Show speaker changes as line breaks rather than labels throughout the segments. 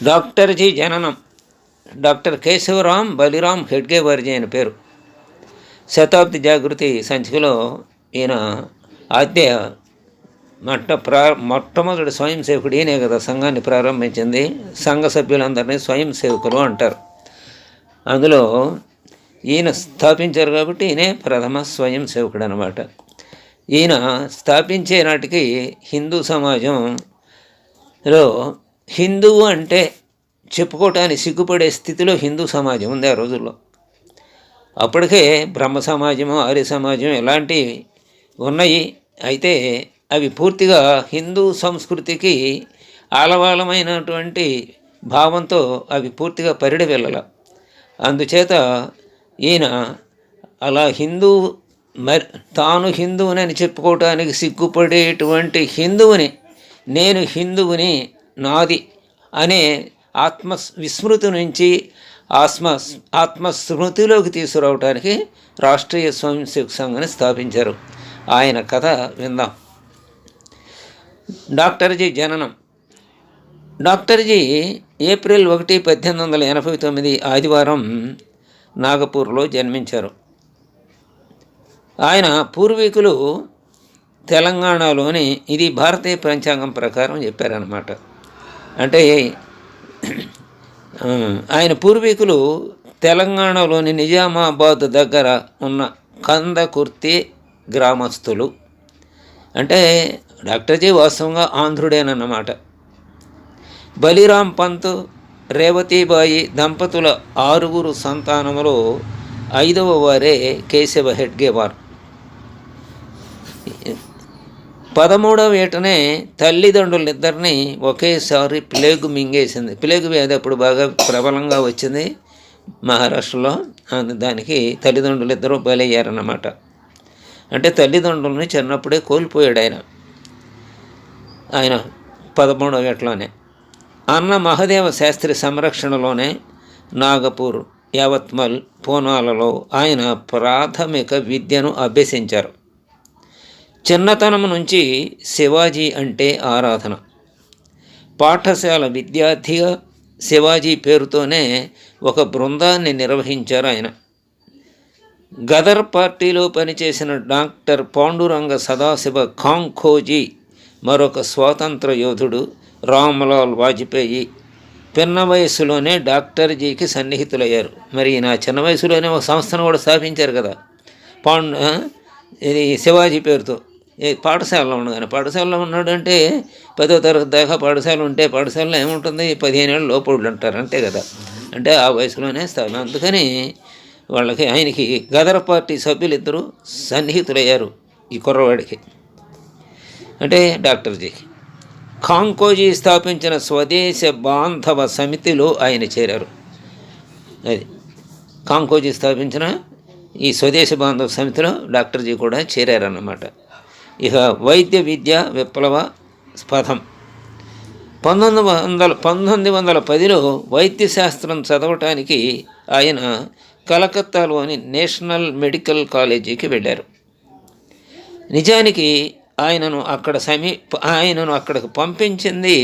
డాక్టర్జీ జననం డాక్టర్ కేశవరాం బలిరాం హెడ్గే వారిజీ అని పేరు. శతాబ్ది జాగృతి సంచికలో ఈయన ఆద్య మొట్టమొదటి స్వయం సేవకుడు ఈయనే కదా సంఘాన్ని ప్రారంభించింది. సంఘ సభ్యులందరినీ స్వయం సేవకులు అంటారు. అందులో ఈయన స్థాపించారు కాబట్టి ఈయనే ప్రథమ స్వయం సేవకుడు అనమాట. ఈయన స్థాపించే నాటికి హిందూ సమాజంలో హిందువు అంటే చెప్పుకోవటానికి సిగ్గుపడే స్థితిలో హిందూ సమాజం ఉంది ఆ రోజుల్లో. అప్పటికే బ్రహ్మ సమాజము, ఆర్య సమాజం ఇలాంటివి ఉన్నాయి. అయితే అవి పూర్తిగా హిందూ సంస్కృతికి ఆలవాలమైనటువంటి భావంతో అవి పూర్తిగా పరిడి వెళ్ళాల. అందుచేత ఈయన అలా తాను హిందువునని చెప్పుకోవటానికి సిగ్గుపడేటువంటి హిందువుని, నేను హిందువుని, నాది అనే విస్మృతి నుంచి ఆత్మస్మృతిలోకి తీసుకురావడానికి రాష్ట్రీయ స్వయం సేవక సంఘాన్ని స్థాపించారు. ఆయన కథ విందాం. డాక్టర్జీ జననం. డాక్టర్జీ ఏప్రిల్ 1, 1889 ఆదివారం నాగపూర్లో జన్మించారు. ఆయన పూర్వీకులు తెలంగాణలోని, ఇది భారతీయ పంచాంగం ప్రకారం చెప్పారన్నమాట. అంటే ఆయన పూర్వీకులు తెలంగాణలోని నిజామాబాద్ దగ్గర ఉన్న కందకుర్తి గ్రామస్తులు. అంటే డాక్టర్జీ వాస్తవంగా ఆంధ్రుడేనన్నమాట. బలిరాం పంత్, రేవతీబాయి దంపతుల 6 సంతానములో 5వ వారే కేశవ హెడ్గేవార్. 13వ ఏటనే తల్లిదండ్రులిద్దరినీ ఒకేసారి ప్లేగు మింగేసింది. ప్లేగు వ్యాధి అప్పుడు బాగా ప్రబలంగా వచ్చింది మహారాష్ట్రలో. దానికి తల్లిదండ్రులిద్దరూ బలయ్యారన్నమాట. అంటే తల్లిదండ్రులని చిన్నప్పుడే కోల్పోయాడు ఆయన 13వ ఏటలోనే. అన్న మహదేవ శాస్త్రి సంరక్షణలోనే నాగపూర్, యావత్మల్, పూనాలలో ఆయన ప్రాథమిక విద్యను అభ్యసించారు. చిన్నతనం నుంచి శివాజీ అంటే ఆరాధన. పాఠశాల విద్యార్థిగా శివాజీ పేరుతోనే ఒక బృందాన్ని నిర్వహించారు ఆయన. గదర్ పార్టీలో పనిచేసిన డాక్టర్ పాండురంగ సదాశివ కాంఖోజీ, మరొక స్వాతంత్ర యోధుడు రామ్లాల్ వాజ్పేయి పిన్న వయసులోనే డాక్టర్జీకి సన్నిహితులయ్యారు. మరి నా చిన్న వయసులోనే ఒక సంస్థను కూడా స్థాపించారు కదా ఇది శివాజీ పేరుతో. పాఠశాలలో ఉండగానే, పాఠశాలలో ఉన్నాడంటే 10వ తరగతి దాకా పాఠశాల ఉంటే పాఠశాలలో ఏముంటుంది, 15 ఏళ్ళ లోపళ్ళు అంటారు అంతే కదా. అంటే ఆ వయసులోనే స్థానం. అందుకని ఆయనకి గదర్ పార్టీ సభ్యులిద్దరూ సన్నిహితులయ్యారు ఈ కుర్రవాడికి, అంటే డాక్టర్జీకి. కాంకోజీ స్థాపించిన స్వదేశ బాంధవ సమితిలో ఆయన చేరారు. అది కాంకోజీ స్థాపించిన ఈ స్వదేశ బాంధవ సమితిలో డాక్టర్జీ కూడా చేరారన్నమాట. ఇక వైద్య విద్య విప్లవ పథం. 1910లో వైద్య శాస్త్రం చదవటానికి ఆయన కలకత్తాలోని నేషనల్ మెడికల్ కాలేజీకి వెళ్ళారు. నిజానికి ఆయనను అక్కడికి పంపించింది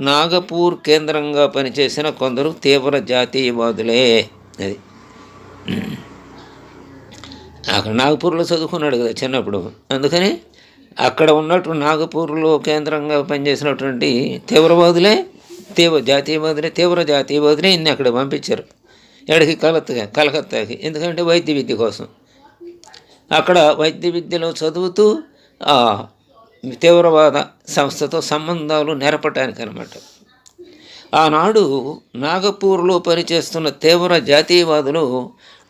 నాగపూర్ కేంద్రంగా పనిచేసిన కొందరు తీవ్ర జాతీయవాదులే. అది అక్కడ నాగపూర్లో చదువుకున్నాడు కదా చిన్నప్పుడు. అందుకని అక్కడ ఉన్నట్టు నాగపూర్లో కేంద్రంగా పనిచేసినటువంటి తీవ్ర జాతీయవాదులే ఇన్ని అక్కడ పంపించారు. ఎక్కడికి? కలకత్తాకి. ఎందుకంటే వైద్య విద్య కోసం. అక్కడ వైద్య విద్యలో చదువుతూ ఆ తీవ్రవాద సంస్థతో సంబంధాలు నెరపటానికి అనమాట. ఆనాడు నాగపూర్లో పనిచేస్తున్న తీవ్ర జాతీయవాదులు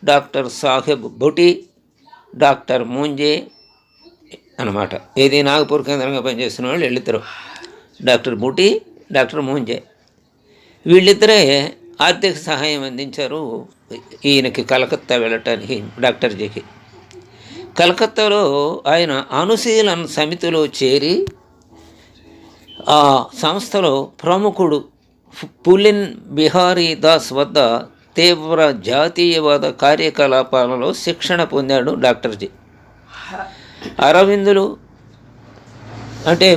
డాక్టర్ సాహెబ్ బుటి, డాక్టర్ మూంజే అనమాట. ఏది నాగపూర్ కేంద్రంగా పనిచేస్తున్న వాళ్ళు వీళ్ళిద్దరు, డాక్టర్ బుటి, డాక్టర్ మూంజే. వీళ్ళిద్దరే ఆర్థిక సహాయం అందించారు ఈయనకి కలకత్తా వెళ్ళటానికి, డాక్టర్జీకి. కలకత్తాలో ఆయన అనుశీలన సమితిలో చేరి ఆ సంస్థలో ప్రముఖుడు పులిన్ బిహారీ దాస్ వద్ద తీవ్ర జాతీయవాద కార్యకలాపాలలో శిక్షణ పొందాడు డాక్టర్జీ. అరవిందులు అంటే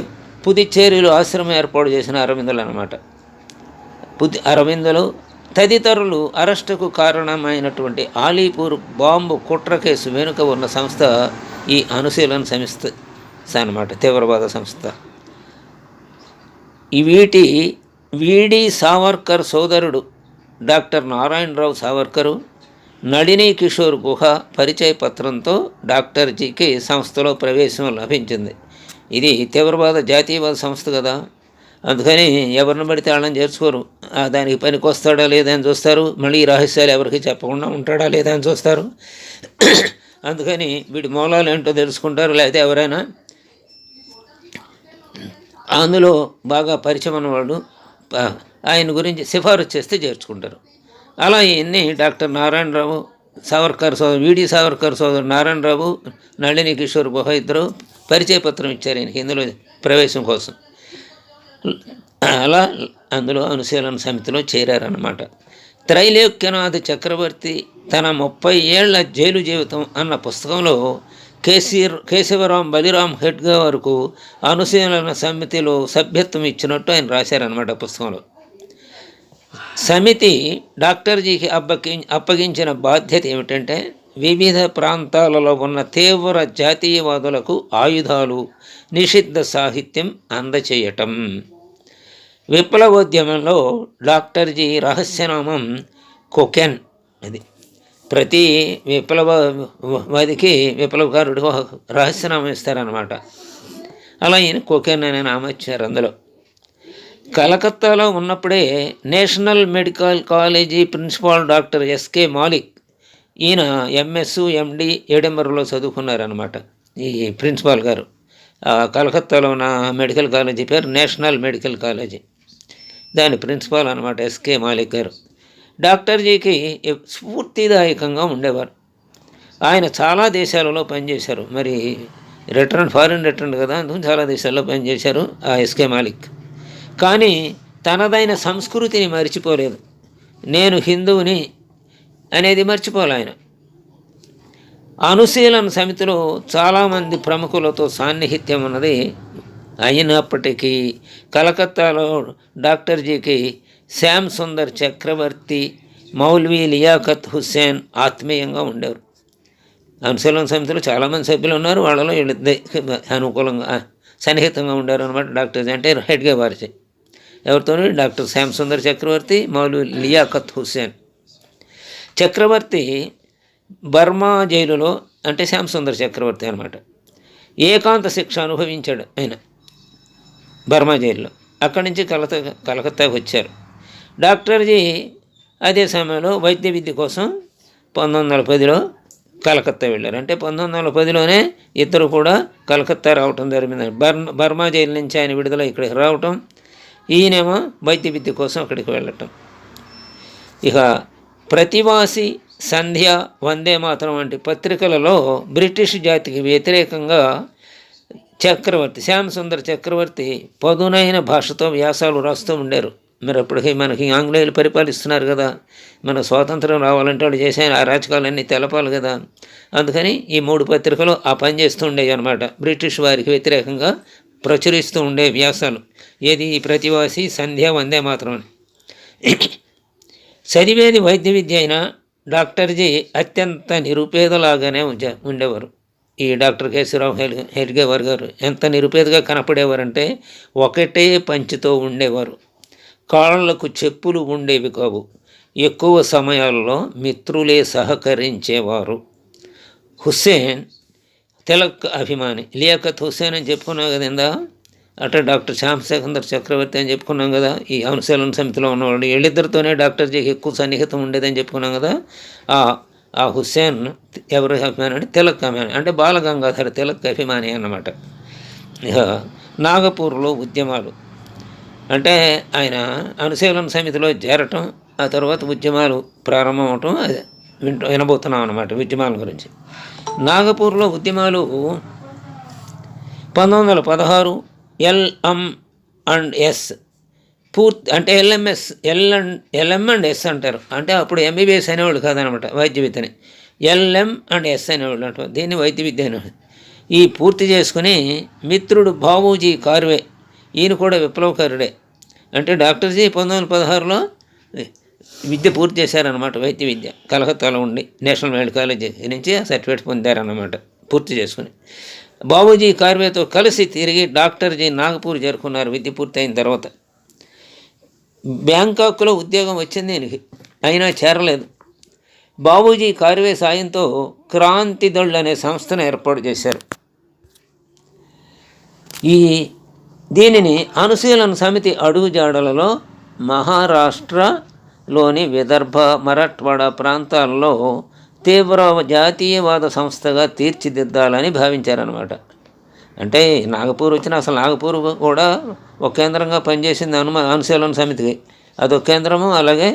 పుదుచ్చేరిలో ఆశ్రమం ఏర్పాటు చేసిన అరవిందులు అన్నమాట. అరవిందులు తదితరులు అరెస్టుకు కారణమైనటువంటి ఆలీపూర్ బాంబు కుట్ర కేసు వెనుక ఉన్న సంస్థ ఈ అనుశీలన సంస్థ అన్నమాట, తీవ్రవాద సంస్థ. వీడి సావర్కర్ సోదరుడు డాక్టర్ నారాయణరావు సావర్కరు నళిని కిషోర్ గుహ పరిచయ పత్రంతో డాక్టర్ జీకి సంస్థలో ప్రవేశం లభించింది. ఇది తీవ్రవాద జాతీయవాద సంస్థ కదా, అందుకని ఎవరిని పడితే వాళ్ళని చేర్చుకోరు. దానికి పనికి వస్తాడా లేదా అని చూస్తారు, మళ్ళీ ఈ రహస్యాలు ఎవరికి చెప్పకుండా ఉంటాడా లేదా అని చూస్తారు. అందుకని వీడి మూలాలు ఏంటో తెలుసుకుంటారు, లేకపోతే ఎవరైనా అందులో బాగా పరిచయం ఉన్నవాళ్ళు ఆయన గురించి సిఫారసు చేస్తే చేర్చుకుంటారు. అలా ఇవన్నీ డాక్టర్ నారాయణరావు సావర్కర్ వీడి సావర్కర్ సోదరు నారాయణరావు నళిని కిషోర్ గుహ ఇద్దరు పరిచయ పత్రం ఇచ్చారు ఈయనకి ఇందులో ప్రవేశం కోసం. అలా అందులో అనుశీలన సమితిలో చేరారన్నమాట. త్రైలోక్యనాథ్ చక్రవర్తి తన 30 ఏళ్ల జైలు జీవితం అన్న పుస్తకంలో కేశవరాం బలిరాం హెడ్గే వరకు అనుశీలన సమితిలో సభ్యత్వం ఇచ్చినట్టు ఆయన రాశారన్నమాట పుస్తకంలో. సమితి డాక్టర్జీకి అప్పగించిన బాధ్యత ఏమిటంటే వివిధ ప్రాంతాలలో ఉన్న తీవ్ర జాతీయవాదులకు ఆయుధాలు, నిషిద్ధ సాహిత్యం అందచేయటం. విప్లవోద్యమంలో డాక్టర్జీ రహస్యనామం కొకెన్. అది ప్రతి విప్లవవాదికి విప్లవకారుడు రహస్యనామం ఇస్తారనమాట. అలా ఈయన కొకెన్ అనే నామం ఇచ్చారు. అందులో కలకత్తాలో ఉన్నప్పుడే national medical college principal doctor S K Malik, ఈయన ఎంఎస్ ఎండి ఎడెంబర్లో చదువుకున్నారనమాట. ఈ ప్రిన్సిపాల్ గారు కలకత్తాలో ఉన్న మెడికల్ కాలేజీ పేరు నేషనల్ మెడికల్ కాలేజీ, దాని ప్రిన్సిపాల్ అనమాట ఎస్కే మాలిక్ గారు. డాక్టర్జీకి స్ఫూర్తిదాయకంగా ఉండేవారు. ఆయన చాలా దేశాలలో పనిచేశారు. మరి ఫారిన్ రిటర్న్ కదా, అందుకు చాలా దేశాల్లో పనిచేశారు ఆ ఎస్కే మాలిక్. కానీ తనదైన సంస్కృతిని మర్చిపోలేదు. నేను హిందువుని అనేది మర్చిపోలే ఆయన. అనుశీలన సమితిలో చాలామంది ప్రముఖులతో సాన్నిహిత్యం ఉన్నది అయినప్పటికీ కలకత్తాలో డాక్టర్జీకి శ్యామ్ సుందర్ చక్రవర్తి, మౌల్వీ లియాఖత్ హుస్సేన్ ఆత్మీయంగా ఉండేవారు. అనుశీలన సమితిలో చాలామంది సభ్యులు ఉన్నారు, వాళ్ళలో అనుకూలంగా సన్నిహితంగా ఉండారు అనమాట. డాక్టర్జీ అంటే హెడ్గే వారిచే ఎవరితో డాక్టర్ శ్యామ్ సుందర్ చక్రవర్తి, మౌల్వీ లియాఖత్ హుస్సేన్. చక్రవర్తి బర్మా జైలులో, అంటే శ్యామ్ సుందర్ చక్రవర్తి అనమాట, ఏకాంత శిక్ష అనుభవించాడు ఆయన బర్మా జైల్లో. అక్కడి నుంచి కలకత్తాకు వచ్చారు. డాక్టర్జీ అదే సమయంలో వైద్య విద్య కోసం 1910లో కలకత్తా వెళ్ళారు. అంటే 1910లోనే ఇద్దరు కూడా కలకత్తా రావటం జరిగింది. బర్మా జైలు నుంచి ఆయన విడుదల ఇక్కడికి రావటం, ఈయనేమో వైద్య విద్య కోసం అక్కడికి వెళ్ళటం. ఇక ప్రతివాసి, సంధ్య, వందే మాతరం వంటి పత్రికలలో బ్రిటిష్ జాతికి వ్యతిరేకంగా శ్యామ్ సుందర్ చక్రవర్తి పదునైన భాషతో వ్యాసాలు రాస్తూ ఉండారు. మరి అప్పటికి మనకి ఆంగ్లేయులు పరిపాలిస్తున్నారు కదా, మన స్వాతంత్రం రావాలంటే వాళ్ళు చేసే అరాచకాలన్నీ తెలపాలి కదా. అందుకని ఈ 3 పత్రికలు ఆ పని చేస్తూ ఉండేవి అనమాట. బ్రిటిష్ వారికి వ్యతిరేకంగా ప్రచురిస్తూ ఉండే వ్యాసాలు. ఏది ప్రతివాసి, సంధ్య, వందే మాత్రం అని. చదివేది వైద్య విద్య అయినా డాక్టర్జీ అత్యంత నిరుపేదలాగానే ఉండేవారు. ఈ డాక్టర్ కేశవరావు హెడ్గేవార్ గారు ఎంత నిరుపేదగా కనపడేవారంటే ఒకటే పంచితో ఉండేవారు. కాళ్ళకు చెప్పులు ఉండేవి కావు. ఎక్కువ సమయాల్లో మిత్రులే సహకరించేవారు. హుస్సేన్ తిలక్ అభిమాని. లియాఖత్ హుస్సేన్ అని చెప్పుకున్నాం కదా ఇందా, అట్లా డాక్టర్ శ్యామ్ సుందర్ చక్రవర్తి అని చెప్పుకున్నాం కదా. ఈ అనుశీలన సమితిలో ఉన్నవాళ్ళు వీళ్ళిద్దరితోనే డాక్టర్జీకి ఎక్కువ సన్నిహితం ఉండేదని చెప్పుకున్నాం కదా. ఆ హుస్సేన్ ఎవరి అభిమాని అంటే తిలక్ అభిమాని, అంటే బాలగంగాధర తిలక్ అభిమాని అన్నమాట. ఇక నాగపూర్లో ఉద్యమాలు, అంటే ఆయన అనుశీలన సమితిలో చేరటం, ఆ తర్వాత ఉద్యమాలు ప్రారంభం అవటం అది వినబోతున్నాం అన్నమాట. ఉద్యమాల గురించి నాగపూర్లో ఉద్యమాలు 1916 LM&S పూర్తి, అంటే LM అండ్ ఎస్ అంటారు. అంటే అప్పుడు ఎంబీబీఎస్ అనేవాళ్ళు కాదనమాట వైద్య విద్యని, LM&S అనేవాళ్ళు అంటారు. దీన్ని వైద్య విద్య అనేవాళ్ళు. ఈ పూర్తి చేసుకుని మిత్రుడు బాబూజీ కార్వే, ఈయన కూడా విప్లవకారుడే, అంటే డాక్టర్జీ 1916లో విద్య పూర్తి చేశారనమాట, వైద్య విద్య. కలకత్తాలో ఉండి నేషనల్ మెడికల్ కాలేజ్ నుంచి ఆ సర్టిఫికేట్ పొందారన్నమాట పూర్తి చేసుకుని. బాబూజీ కార్వేతో కలిసి తిరిగి డాక్టర్జీ నాగపూర్ చేరుకున్నారు విద్య పూర్తి అయిన తర్వాత. బ్యాంకాక్లో ఉద్యోగం వచ్చింది దీనికి, అయినా చేరలేదు. బాబూజీ కార్వే సాయంతో క్రాంతి దళ్ అనే సంస్థను ఏర్పాటు చేశారు. దీనిని అనుశీలన సమితి అడుగుజాడలలో మహారాష్ట్రలోని విదర్భ, మరాఠ్వాడా ప్రాంతాల్లో తీవ్ర జాతీయవాద సంస్థగా తీర్చిదిద్దాలని భావించారనమాట. అంటే నాగపూర్ వచ్చిన అసలు నాగపూర్ కూడా ఒక కేంద్రంగా పనిచేసింది అనుశీలన సమితికి, అదొక కేంద్రము. అలాగే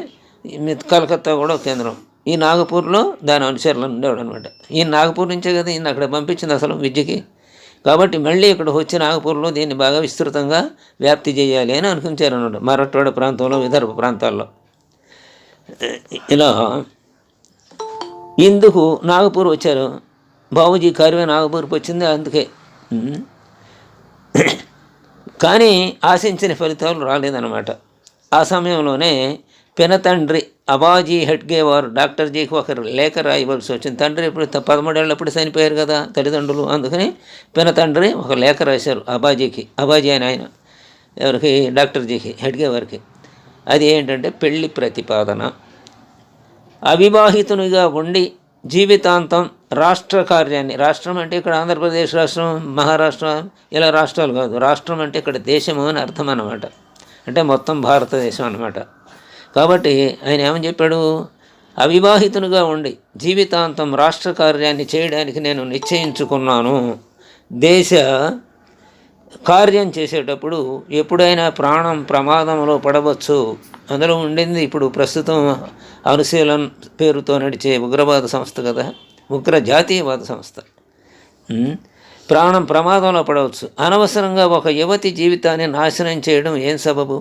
కలకత్తా కూడా ఒక కేంద్రం. ఈ నాగపూర్లో దాని అనుచరులు ఉండేవాడు అనమాట. ఈ నాగపూర్ నుంచే కదా ఈయన అక్కడ పంపించింది అసలు విద్యకి. కాబట్టి మళ్ళీ ఇక్కడ వచ్చి నాగపూర్లో దీన్ని బాగా విస్తృతంగా వ్యాప్తి చేయాలి అని అనుకుంటారన్నమాట, మరాఠ్వాడ ప్రాంతంలో, విదర్భ ప్రాంతాల్లో. ఇలా ఇందుకు నాగపూర్ వచ్చారు. బాబూజీ కార్వే నాగపూర్కి వచ్చింది అందుకే. కానీ ఆశించిన ఫలితాలు రాలేదన్నమాట. ఆ సమయంలోనే పినతండ్రి అబాజీ హెడ్గేవారు డాక్టర్జీకి ఒక లేఖ రాయవలసి వచ్చింది. తండ్రి ఇప్పుడు 13 ఏళ్ళప్పుడు చనిపోయారు కదా తల్లిదండ్రులు, అందుకని పినతండ్రి ఒక లేఖ రాశారు అబాజీకి. అబాజీ అని ఆయన ఎవరికి, డాక్టర్జీకి, హెడ్గేవారికి. అది ఏంటంటే పెళ్లి ప్రతిపాదన. అవివాహితునిగా ఉండి జీవితాంతం రాష్ట్ర కార్యాన్ని, రాష్ట్రం అంటే ఇక్కడ ఆంధ్రప్రదేశ్ రాష్ట్రం, మహారాష్ట్ర ఇలా రాష్ట్రాలు కాదు, రాష్ట్రం అంటే ఇక్కడ దేశము అని అర్థం అన్నమాట, అంటే మొత్తం భారతదేశం అన్నమాట. కాబట్టి ఆయన ఏమని చెప్పాడు, అవివాహితునిగా ఉండి జీవితాంతం రాష్ట్ర కార్యాన్ని చేయడానికి నేను నిశ్చయించుకున్నాను. దేశ కార్యం చేసేటప్పుడు ఎప్పుడైనా ప్రాణం ప్రమాదంలో పడవచ్చు. అందులో ఉండింది ఇప్పుడు ప్రస్తుతం అనుశీలన్ పేరుతో నడిచే ఉగ్రవాద సంస్థ కదా, ఉగ్ర జాతీయవాద సంస్థ. ప్రాణం ప్రమాదంలో పడవచ్చు. అనవసరంగా ఒక యువతి జీవితాన్ని నాశనం చేయడం ఏం సబబు?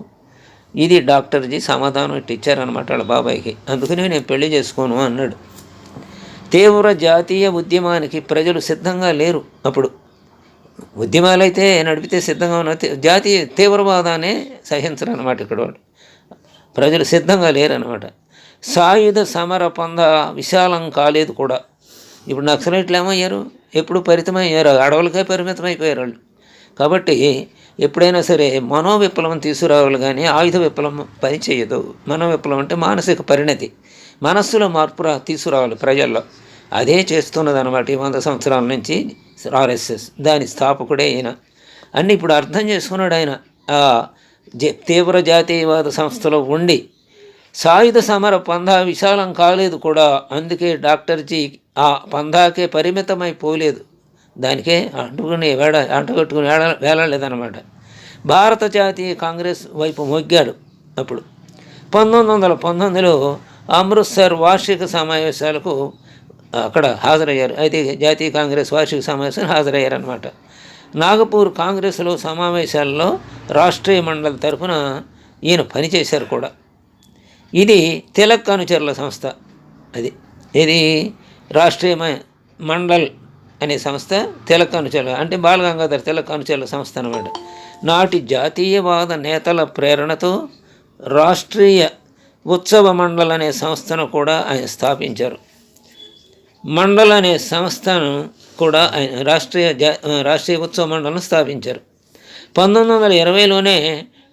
ఇది డాక్టర్జీ సమాధానం ఇచ్చారనమాట వాళ్ళ బాబాయికి. అందుకని నేను పెళ్లి చేసుకోను అన్నాడు. తీవ్ర జాతీయ ఉద్యమానికి ప్రజలు సిద్ధంగా లేరు అప్పుడు. ఉద్యమాలైతే నడిపితే సిద్ధంగా ఉన్న జాతీయ తీవ్రవాదాన్ని సహించరు అనమాట ఇక్కడ వాళ్ళు. ప్రజలు సిద్ధంగా లేరనమాట. సాయుధ సమర పొంద విశాలం కాలేదు కూడా. ఇప్పుడు నక్సలైట్లు ఏమయ్యారు, ఎప్పుడు పరిమితమయ్యారు, అడవులకే పరిమితమైపోయారు వాళ్ళు. కాబట్టి ఎప్పుడైనా సరే మనోవిప్లవం తీసుకురావాలి, కానీ ఆయుధ విప్లవం పనిచేయదు. మనోవిప్లవం అంటే మానసిక పరిణతి, మనస్సులో మార్పు తీసుకురావాలి ప్రజల్లో. అదే చేస్తున్నది అనమాట ఈ 100 సంవత్సరాల నుంచి ఆర్ఎస్ఎస్. దాని స్థాపకుడే ఈయన. అన్నీ ఇప్పుడు అర్థం చేసుకున్నాడు ఆయన. తీవ్ర జాతీయవాద సంస్థలో ఉండి సాయుధ సమర పందా విశాలం కాలేదు కూడా. అందుకే డాక్టర్జీ ఆ పందాకే పరిమితమైపోలేదు, దానికే అంటుకట్టుకుని వేలాడలేదన్నమాట. భారత జాతీయ కాంగ్రెస్ వైపు మొగ్గాడు. అప్పుడు 1919లో అమృత్సర్ వార్షిక సమావేశాలకు అక్కడ హాజరయ్యారు. అయితే జాతీయ కాంగ్రెస్ వార్షిక సమావేశానికి హాజరయ్యారనమాట. నాగపూర్ కాంగ్రెస్లో సమావేశాల్లో రాష్ట్రీయ మండలి తరఫున ఈయన పనిచేశారు కూడా. ఇది తిలక్ అనుచరుల సంస్థ. ఇది రాష్ట్రీయ మండల్ అనే సంస్థ తిలక్ అనుచరులు అంటే బాలగంగాధర్ తిలక్ అనుచరుల సంస్థ అన్నమాట. నాటి జాతీయవాద నేతల ప్రేరణతో రాష్ట్రీయ ఉత్సవ మండల్ అనే సంస్థను కూడా ఆయన స్థాపించారు. మండల్ అనే సంస్థను కూడా ఆయన రాష్ట్రీయ ఉత్సవ మండలను స్థాపించారు. 1920లోనే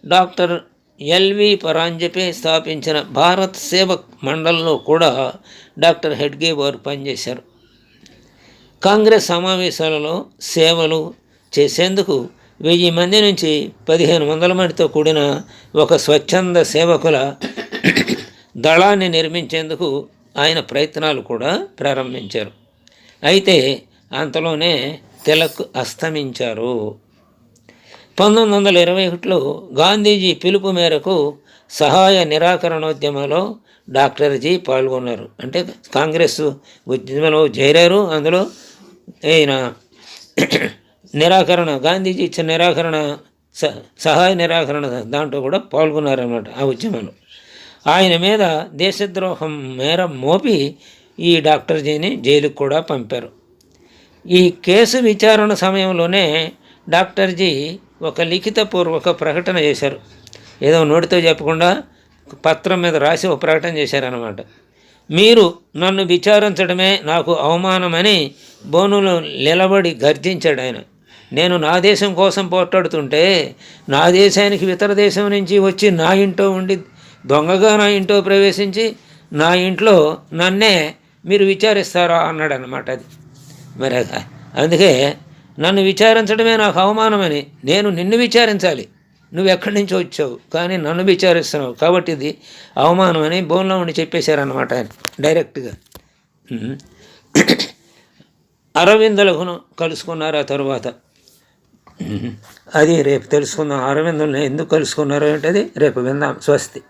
డాక్టర్ ఎల్వి పరాంజపే స్థాపించిన భారత్ సేవక్ మండల్లో కూడా డాక్టర్ హెడ్గేవార్ పనిచేశారు. కాంగ్రెస్ సమావేశాలలో సేవలు చేసేందుకు 1000 మంది నుంచి 1500 మందితో కూడిన ఒక స్వచ్ఛంద సేవకుల దళాన్ని నిర్మించేందుకు ఆయన ప్రయత్నాలు కూడా ప్రారంభించారు. అయితే అంతలోనే తిలక్ అస్తమించారు. 1921లో గాంధీజీ పిలుపు మేరకు సహాయ నిరాకరణోద్యమంలో డాక్టర్జీ పాల్గొన్నారు. అంటే కాంగ్రెస్ ఉద్యమంలో చేరారు. అందులో ఈయన గాంధీజీ ఇచ్చిన సహాయ నిరాకరణ దాంట్లో కూడా పాల్గొన్నారన్నమాట ఆ ఉద్యమంలో. ఆయన మీద దేశద్రోహం మేర మోపి ఈ డాక్టర్జీని జైలుకు కూడా పంపారు. ఈ కేసు విచారణ సమయంలోనే డాక్టర్జీ ఒక లిఖితపూర్వక ప్రకటన చేశారు. ఏదో నోటితో చెప్పకుండా పత్రం మీద రాసి ఒక ప్రకటన చేశారన్నమాట. మీరు నన్ను విచారించడమే నాకు అవమానమని బోనులో నిలబడి గర్జించాడు ఆయన. నేను నా దేశం కోసం పోట్లాడుతుంటే నా దేశానికి ఇతర దేశం నుంచి వచ్చి నా ఇంట్లో ఉండి దొంగగా నా ఇంట్లో ప్రవేశించి నా ఇంట్లో నన్నే మీరు విచారిస్తారా అన్నాడు అన్నమాట. అది మరి అందుకే నన్ను విచారించడమే నాకు అవమానమని, నేను నిన్ను విచారించాలి, నువ్వు ఎక్కడి నుంచి వచ్చావు కానీ నన్ను విచారిస్తున్నావు కాబట్టి ఇది అవమానం అని బోన్లో ఉండి చెప్పేశారన్నమాట ఆయన డైరెక్ట్గా. అరవిందులను కలుసుకున్నారు ఆ తరువాత. అది రేపు తెలుసుకుందాం. అరవిందులను ఎందుకు కలుసుకున్నారు అంటే అది రేపు విందాం. స్వస్తి.